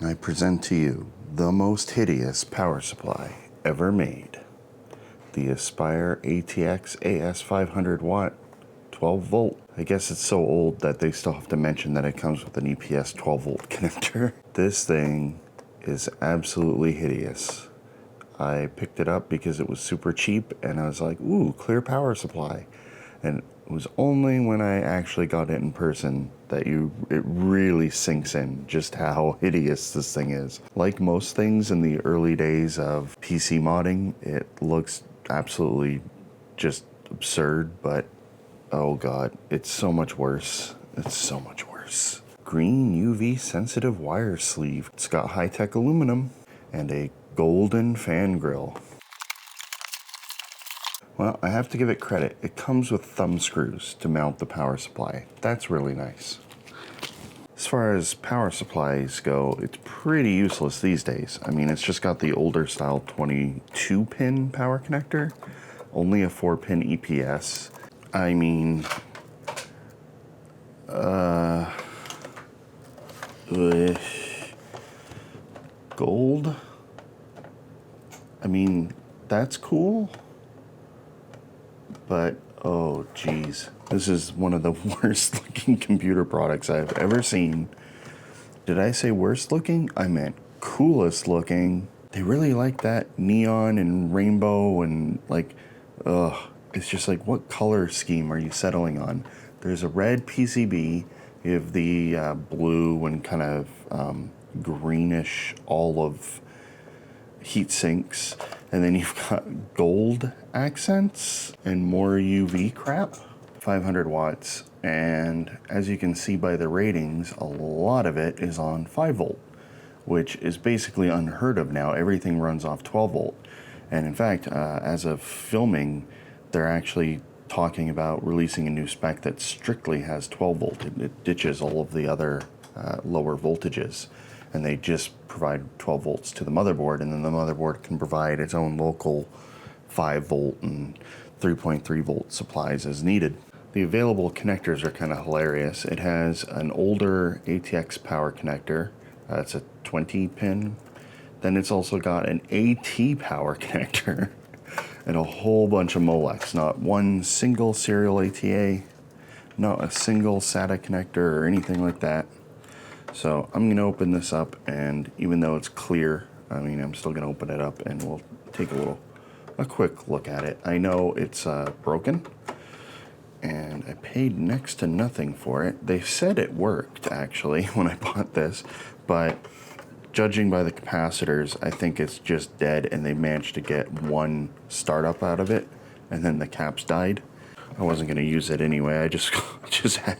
I present to you the most hideous power supply ever made. The Aspire ATX AS 500 watt 12 volt. I guess it's so old that they still have to mention that it comes with an EPS 12 volt connector. This thing is absolutely hideous. I picked it up because it was super cheap and I was like, ooh, clear power supply. And it was only when I actually got it in person that it really sinks in just how hideous this thing is. Like most things in the early days of PC modding, it looks absolutely just absurd, but oh god, it's so much worse. It's so much worse. Green UV sensitive wire sleeve. It's got high-tech aluminum and a golden fan grill. Well, I have to give it credit. It comes with thumb screws to mount the power supply. That's really nice. As far as power supplies go, it's pretty useless these days. I mean, it's just got the older style 22-pin power connector, only a 4-pin EPS. I mean, gold? I mean, that's cool. But, oh geez, this is one of the worst looking computer products I've ever seen. Did I say worst looking? I meant coolest looking. They really like that neon and rainbow and like, it's just like, what color scheme are you settling on? There's a red PCB, you have the blue and kind of greenish olive heat sinks, and then you've got gold accents and more UV crap. 500 watts, and as you can see by the ratings, a lot of it is on 5 volt, which is basically unheard of now. Everything runs off 12 volt, and in fact, as of filming, they're actually talking about releasing a new spec that strictly has 12 volt. It ditches all of the other lower voltages, and they just provide 12 volts to the motherboard, and then the motherboard can provide its own local 5 volt and 3.3 volt supplies as needed. The available connectors are kind of hilarious. It has an older ATX power connector. It's a 20 pin. Then it's also got an AT power connector and a whole bunch of Molex. Not one single serial ATA, not a single SATA connector or anything like that. So I'm going to open this up, and even though it's clear, I mean, I'm still going to open it up and we'll take a quick look at it. I know it's broken, and I paid next to nothing for it. They said it worked, actually, when I bought this, but judging by the capacitors, I think it's just dead, and they managed to get one startup out of it, and then the caps died. I wasn't going to use it anyway. I just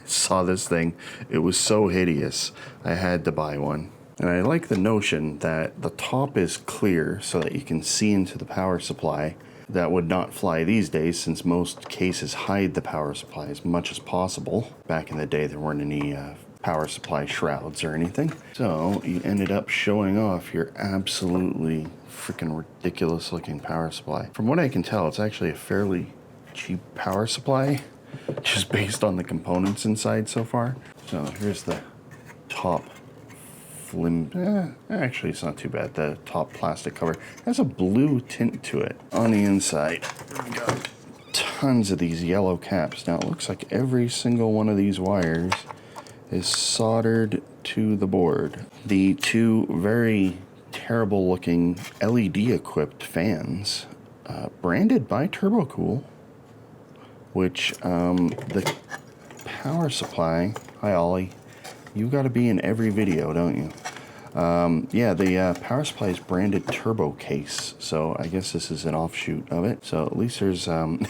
saw this thing. It was so hideous. I had to buy one. And I like the notion that the top is clear so that you can see into the power supply. That would not fly these days, since most cases hide the power supply as much as possible. Back in the day, there weren't any power supply shrouds or anything. So you ended up showing off your absolutely freaking ridiculous looking power supply. From what I can tell, it's actually a fairly cheap power supply, just based on the components inside so far. So here's the top actually it's not too bad. The top plastic cover has a blue tint to it. On the inside, we got tons of these yellow caps. Now it looks like every single one of these wires is soldered to the board. The two very terrible looking LED equipped fans, branded by TurboCool, which the power supply, hi Ollie, you got to be in every video, don't you? Yeah, the power supply is branded Turbo Case, so I guess this is an offshoot of it. So at least there's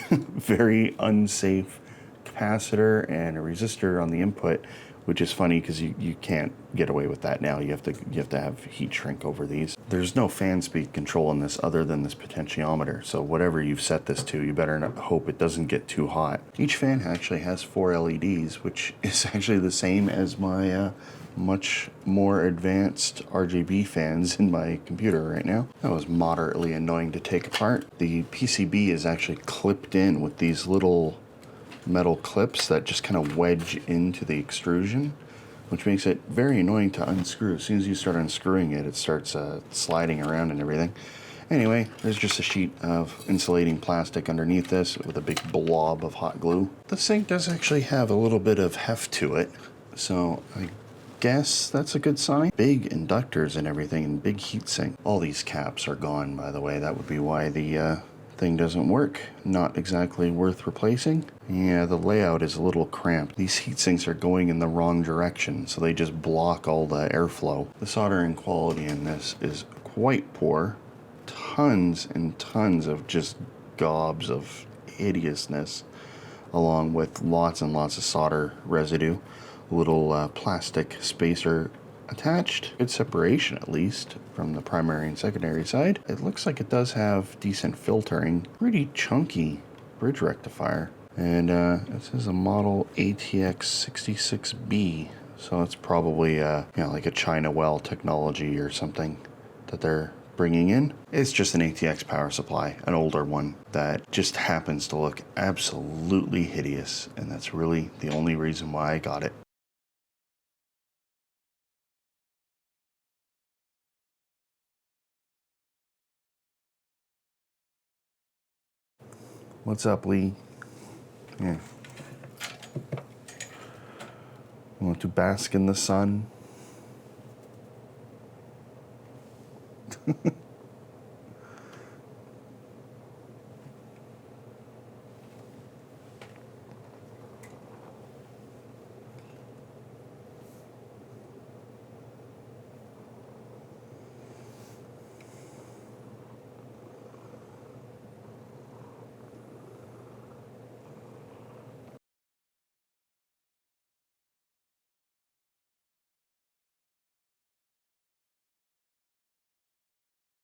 very unsafe capacitor and a resistor on the input, which is funny because you can't get away with that now. You have to have heat shrink over these. There's no fan speed control in this other than this potentiometer, so whatever you've set this to, you better hope it doesn't get too hot. Each fan actually has 4 LEDs, which is actually the same as my much more advanced RGB fans in my computer right now. That was moderately annoying to take apart. The PCB is actually clipped in with these little metal clips that just kind of wedge into the extrusion. which makes it very annoying to unscrew. As soon as you start unscrewing it, it starts sliding around and everything. Anyway, there's just a sheet of insulating plastic underneath this with a big blob of hot glue. The sink does actually have a little bit of heft to it, so I guess that's a good sign. Big inductors and everything, and big heat sink. All these caps are gone, by the way. That would be why the thing doesn't work. Not exactly worth replacing. Yeah, the layout is a little cramped. These heat sinks are going in the wrong direction, so they just block all the airflow. The soldering quality in this is quite poor. Tons and tons of just gobs of hideousness, along with lots and lots of solder residue. A little plastic spacer attached. Good separation, at least, from the primary and secondary side. It looks like it does have decent filtering. Pretty chunky bridge rectifier. And this is a model ATX66B. So it's probably like a China well technology or something that they're bringing in. It's just an ATX power supply, an older one that just happens to look absolutely hideous, and that's really the only reason why I got it. What's up, Lee? Yeah. Want to bask in the sun?